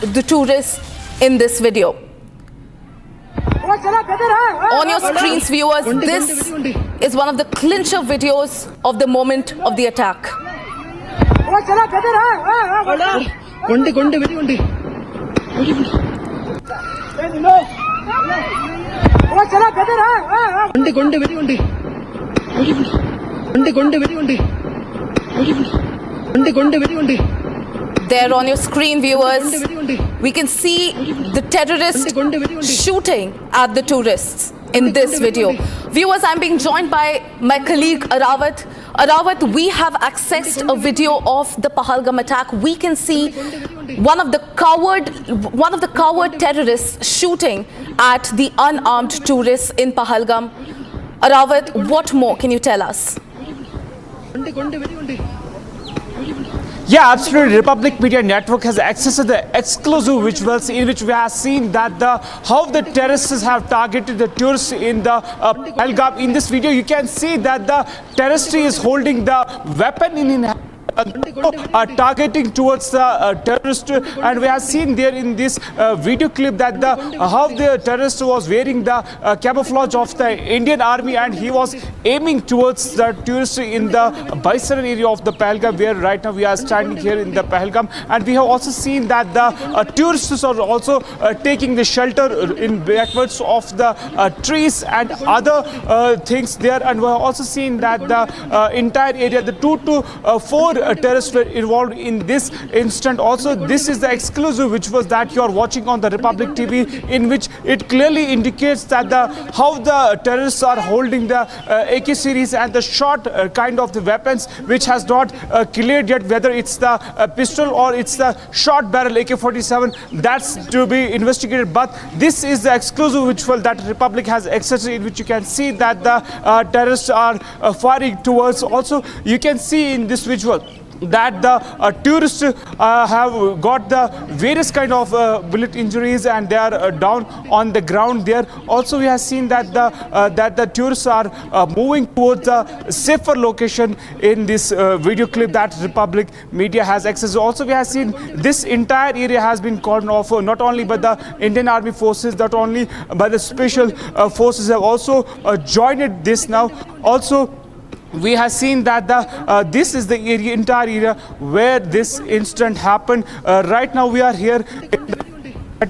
the tourists in this video. On your screens, viewers, this is one of the clincher videos of the moment of the attack. There on your screen, viewers, we can see the terrorists shooting at the tourists in this video. Viewers, I'm being joined by my colleague Arawat. Arawat, we have accessed a video of the Pahalgam attack. We can see one of the coward terrorists shooting at the unarmed tourists in Pahalgam. Arawat, what more can you tell us? Yeah, absolutely. Republic Media Network has accessed the exclusive visuals in which we have seen that how the terrorists have targeted the tourists in the Pahalgam. In this video, you can see that the terrorist is holding the weapon in his hand. Targeting towards the terrorist, and we have seen there in this video clip that how the terrorist was wearing the camouflage of the Indian Army, and he was aiming towards the tourist in the Baisaran area of the Pahalgam, where right now we are standing here in the Pahalgam. And we have also seen that the tourists are also taking the shelter in backwards of the trees and other things there. And we have also seen that the entire area, the 2 to 4 terrorists were involved in this incident. Also, this is the exclusive which was that you are watching on the Republic TV, in which it clearly indicates that how the terrorists are holding the AK series and the short kind of the weapons, which has not cleared yet whether it's the pistol or it's the short barrel AK-47. That's to be investigated. But this is the exclusive visual that Republic has accessed, in which you can see that the terrorists are firing towards. Also, you can see in this visual that the tourists have got the various kind of bullet injuries, and they are down on the ground there. Also, we have seen that the tourists are moving towards a safer location in this video clip that Republic Media has access. Also, we have seen this entire area has been cordoned off, not only by the Indian Army forces, not only by the special forces have also joined this now. Also, we have seen that this is the area, entire area where this incident happened. Right now we are here in the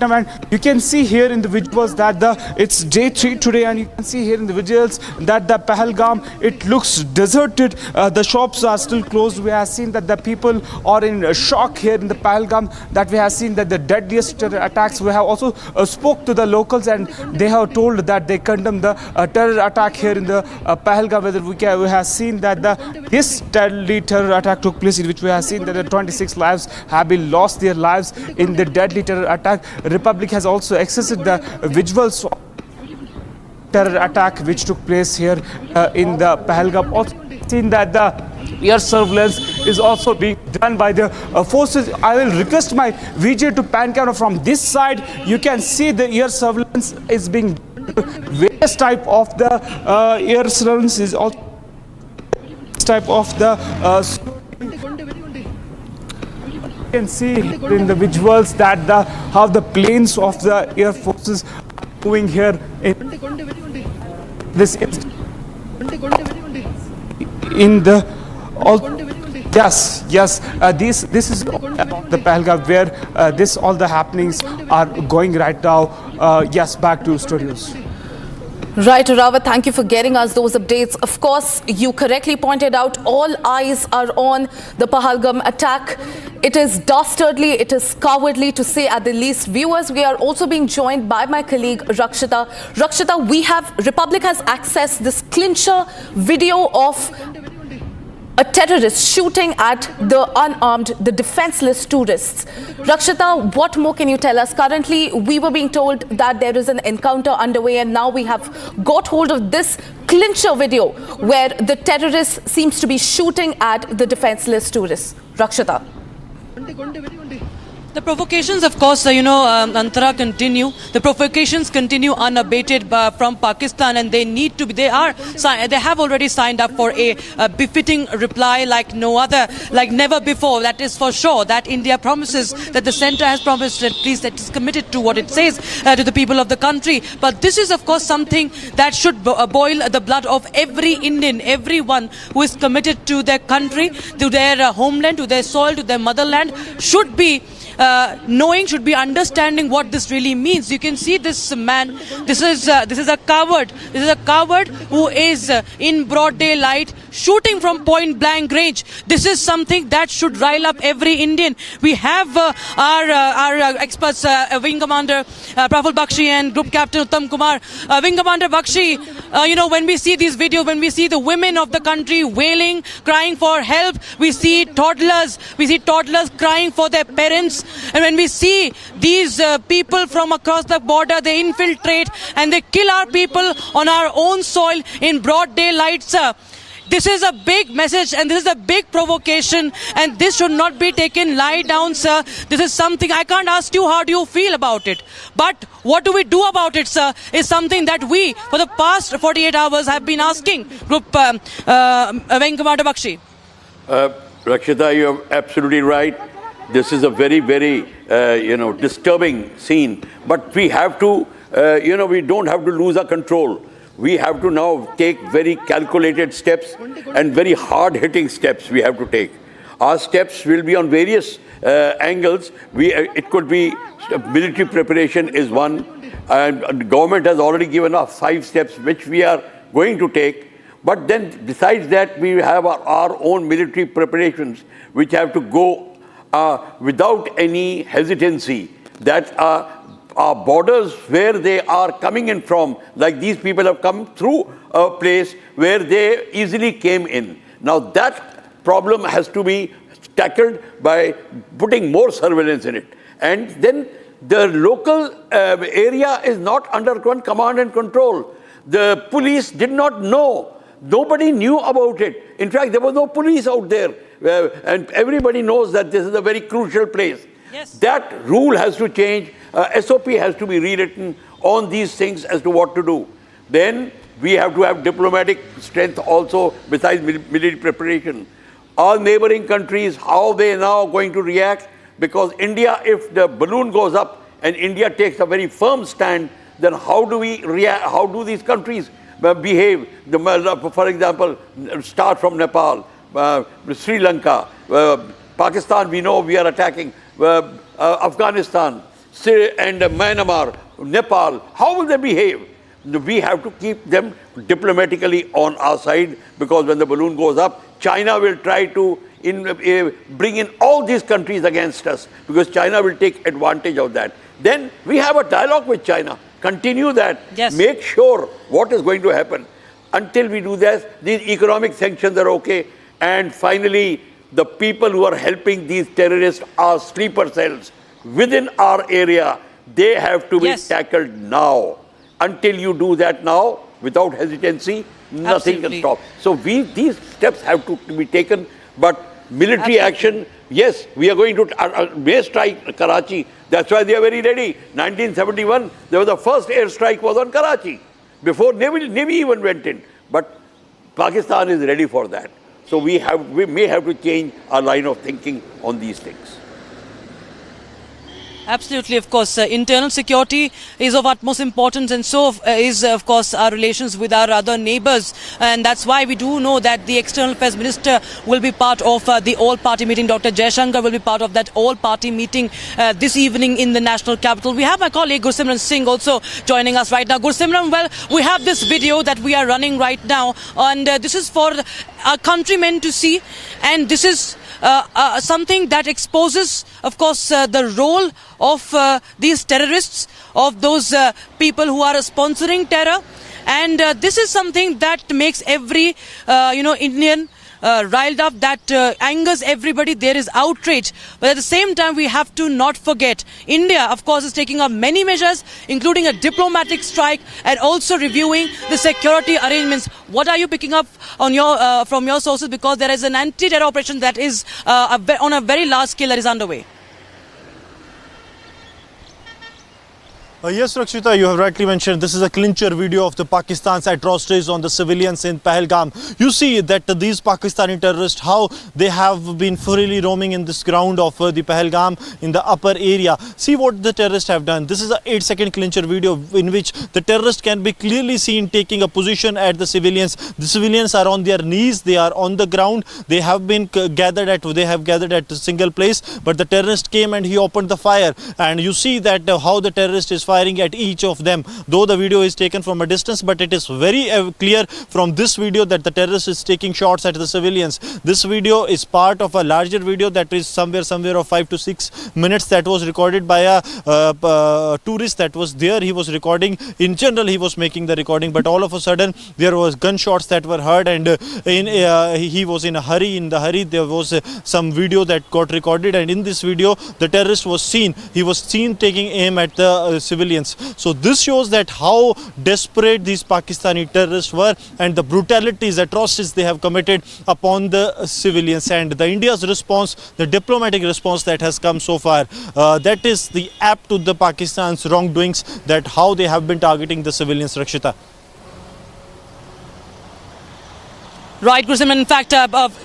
and you can see here in the visuals that it's day 3 today, and you can see here in the visuals that the Pahalgam, it looks deserted. The shops are still closed. We have seen that the people are in shock here in the Pahalgam, that we have seen that the deadliest terror attacks. We have also spoke to the locals, and they have told that they condemn the terror attack here in the Pahalgam. Whether we have seen that this deadly terror attack took place, in which we have seen that the 26 lives have been lost their lives in the deadly terror attack. Republic has also accessed the visuals of terror attack which took place here in the Pahalgam. Also seen that the air surveillance is also being done by the forces. I will request my VJ to pan camera from this side. You can see the air surveillance is being done. Various type of the air surveillance is also type of the you can see in the visuals that how the planes of the air forces are moving here in this in the yes this is the Pahalgam where all the happenings are going right now. Yes, back to studios. Right, Arawat, thank you for getting us those updates. Of course, you correctly pointed out all eyes are on the Pahalgam attack. It is dastardly, it is cowardly to say at the least. Viewers, we are also being joined by my colleague Rakshita. Rakshita, Republic has accessed this clincher video of a terrorist shooting at the unarmed, the defenseless tourists. Rakshita, what more can you tell us? Currently, we were being told that there is an encounter underway, and now we have got hold of this clincher video where the terrorist seems to be shooting at the defenseless tourists. Rakshita. The provocations, of course, Antara continue. The provocations continue unabated from Pakistan, and they need to be. They have already signed up for a befitting reply like no other, like never before. That is for sure. That India promises, that the centre has promised, at least that is committed to what it says to the people of the country. But this is, of course, something that should boil the blood of every Indian, everyone who is committed to their country, to their homeland, to their soil, to their motherland, should be knowing, should be understanding what this really means. You can see this man. This is a coward. This is a coward who is in broad daylight shooting from point blank range. This is something that should rile up every Indian. We have our experts, Wing Commander Praful Bakshi and Group Captain Uttam Kumar. Wing Commander Bakshi, when we see these videos, when we see the women of the country wailing, crying for help, we see toddlers crying for their parents. And when we see these people from across the border, they infiltrate and they kill our people on our own soil in broad daylight, sir. This is a big message and this is a big provocation, and this should not be taken lie down, sir. This is something, I can't ask you how do you feel about it, but what do we do about it, sir, is something that we, for the past 48 hours, have been asking. Group Wing Commander Bakshi. Rakshita, you're absolutely right. This is a very, very, disturbing scene. But we have to, we don't have to lose our control. We have to now take very calculated steps and very hard-hitting steps we have to take. Our steps will be on various angles. It could be military preparation is one. And the government has already given us 5 steps which we are going to take. But then besides that, we have our own military preparations which have to go without any hesitancy, that our borders where they are coming in from, like these people have come through a place where they easily came in. Now that problem has to be tackled by putting more surveillance in it. And then the local area is not under command and control. The police did not know. Nobody knew about it. In fact, there was no police out there. And everybody knows that this is a very crucial place. Yes. That rule has to change. SOP has to be rewritten on these things as to what to do. Then we have to have diplomatic strength also besides military preparation. All neighboring countries, how they now going to react? Because India, if the balloon goes up and India takes a very firm stand, then how do we react? How do these countries behave? For example, start from Nepal, Sri Lanka, Pakistan, we know we are attacking, Afghanistan, and Myanmar, Nepal. How will they behave? We have to keep them diplomatically on our side, because when the balloon goes up, China will try to bring in all these countries against us, because China will take advantage of that. Then we have a dialogue with China. Continue that. Yes. Make sure what is going to happen. Until we do that, these economic sanctions are okay. And finally, the people who are helping these terrorists are sleeper cells within our area. They have to be tackled now. Until you do that now, without hesitancy, nothing can stop. So these steps have to be taken. But military action, yes, we are going to may strike Karachi. That's why they are very ready. 1971, there was the first airstrike was on Karachi, before Navy even went in. But Pakistan is ready for that. So we may have to change our line of thinking on these things. Absolutely, of course. Internal security is of utmost importance, and so is, of course, our relations with our other neighbours. And that's why we do know that the External Affairs Minister will be part of the all-party meeting. Dr. Jaishankar will be part of that all-party meeting this evening in the national capital. We have my colleague Gursimran Singh also joining us right now. Gursimran, well, we have this video that we are running right now, and this is for our countrymen to see, and this is something that exposes, of course, the role of these terrorists, of those people who are sponsoring terror. And this is something that makes every, Indian riled up, that angers everybody. There is outrage. But at the same time, we have to not forget, India, of course, is taking up many measures, including a diplomatic strike and also reviewing the security arrangements. What are you picking up on from your sources? Because there is an anti-terror operation that is on a very large scale that is underway. Yes, Rakshita, you have rightly mentioned this is a clincher video of the Pakistan's atrocities on the civilians in Pahalgam. You see that these Pakistani terrorists, how they have been freely roaming in this ground of the Pahalgam in the upper area. See what the terrorists have done. This is a 8-second clincher video in which the terrorists can be clearly seen taking a position at the civilians. The civilians are on their knees, they are on the ground, they have been gathered at a single place, but the terrorist came and he opened the fire, and you see that how the terrorist is firing at each of them. Though the video is taken from a distance, but it is very clear from this video that the terrorist is taking shots at the civilians. This video is part of a larger video that is somewhere of 5 to 6 minutes that was recorded by a tourist that was there. He was recording. In general, he was making the recording, but all of a sudden there was gunshots that were heard, and he was in a hurry. In the hurry, there was some video that got recorded, and in this video the terrorist was seen. He was seen taking aim at the civilians. So this shows that how desperate these Pakistani terrorists were and the brutalities, atrocities they have committed upon the civilians. And the India's response, the diplomatic response that has come so far, that is the apt to the Pakistan's wrongdoings, that how they have been targeting the civilians, Rakshita. Right, Gursim. In fact,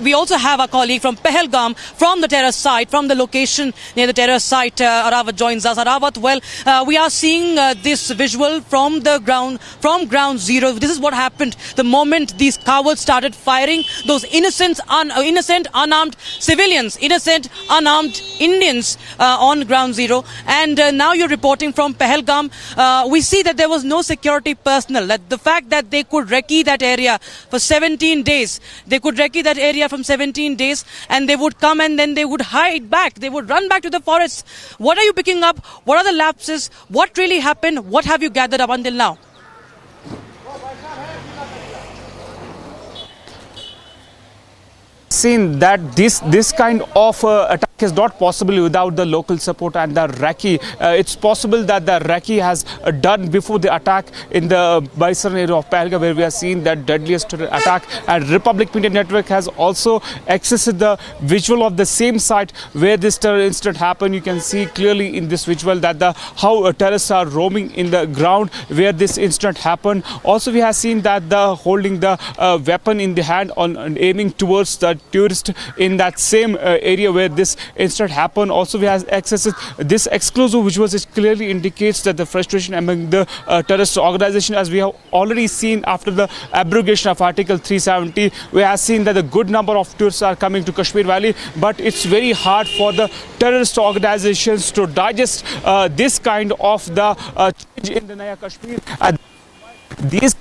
we also have a colleague from Pahalgam, from the terror site, from the location near the terror site. Arawat joins us. Arawat, well, we are seeing this visual from the ground, from ground zero. This is what happened the moment these cowards started firing those innocent, unarmed civilians, innocent, unarmed Indians on ground zero. And now you're reporting from Pahalgam. We see that there was no security personnel. That the fact that they could recce that area for 17 days. They could recce that area from 17 days, and they would come and then they would hide back. They would run back to the forests. What are you picking up? What are the lapses? What really happened? What have you gathered up until now? Seen that this kind of attack is not possible without the local support and the recce. It's possible that the recce has done before the attack in the Baisaran area of Pahalgam, where we are seeing that deadliest attack. And Republic Media Network has also accessed the visual of the same site where this terror incident happened. You can see clearly in this visual that how terrorists are roaming in the ground where this incident happened. Also, we have seen that holding the weapon in the hand on aiming towards the tourist in that same area where this incident happened. Also, we have accessed this exclusive visuals, which clearly indicates that the frustration among the terrorist organization, as we have already seen after the abrogation of Article 370, we have seen that a good number of tourists are coming to Kashmir Valley, but it's very hard for the terrorist organizations to digest this kind of the change in the Naya Kashmir. These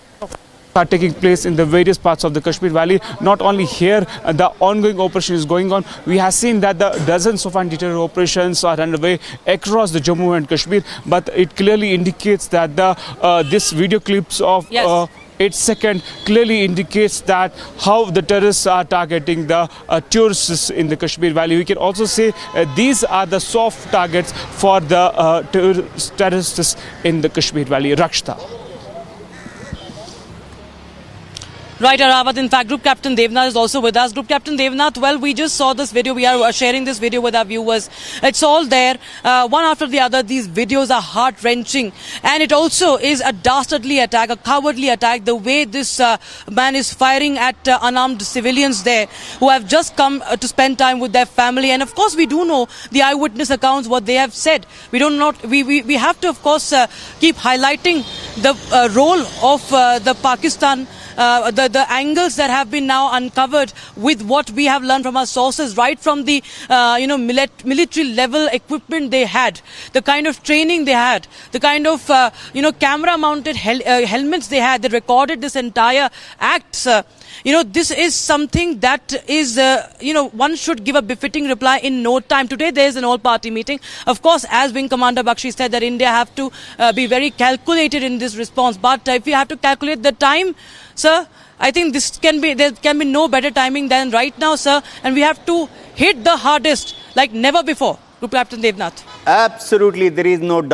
are taking place in the various parts of the Kashmir Valley. Not only here, the ongoing operation is going on. We have seen that the dozens of anti-terror operations are underway across the Jammu and Kashmir, but it clearly indicates that this video clips of 8 seconds clearly indicates that how the terrorists are targeting the tourists in the Kashmir Valley. We can also say these are the soft targets for the terrorists in the Kashmir Valley. Rakshita. Right, Arawat. In fact, Group Captain Devnath is also with us. Group Captain Devnath, well, we just saw this video. We are sharing this video with our viewers. It's all there, one after the other. These videos are heart-wrenching. And it also is a dastardly attack, a cowardly attack. The way this man is firing at unarmed civilians there who have just come to spend time with their family. And of course, we do know the eyewitness accounts, what they have said. We have to, of course, keep highlighting the role of the Pakistan, the angles that have been now uncovered with what we have learned from our sources, right from the military level equipment they had, the kind of training they had, the kind of camera mounted helmets they had that recorded this entire act. This is something that is one should give a befitting reply in no time. Today there is an all-party meeting. Of course, as Wing Commander Bakshi said, that India have to be very calculated in this response. But if you have to calculate the time, sir, I think there can be no better timing than right now, sir. And we have to hit the hardest like never before. Group Captain Devnath. Absolutely, there is no doubt.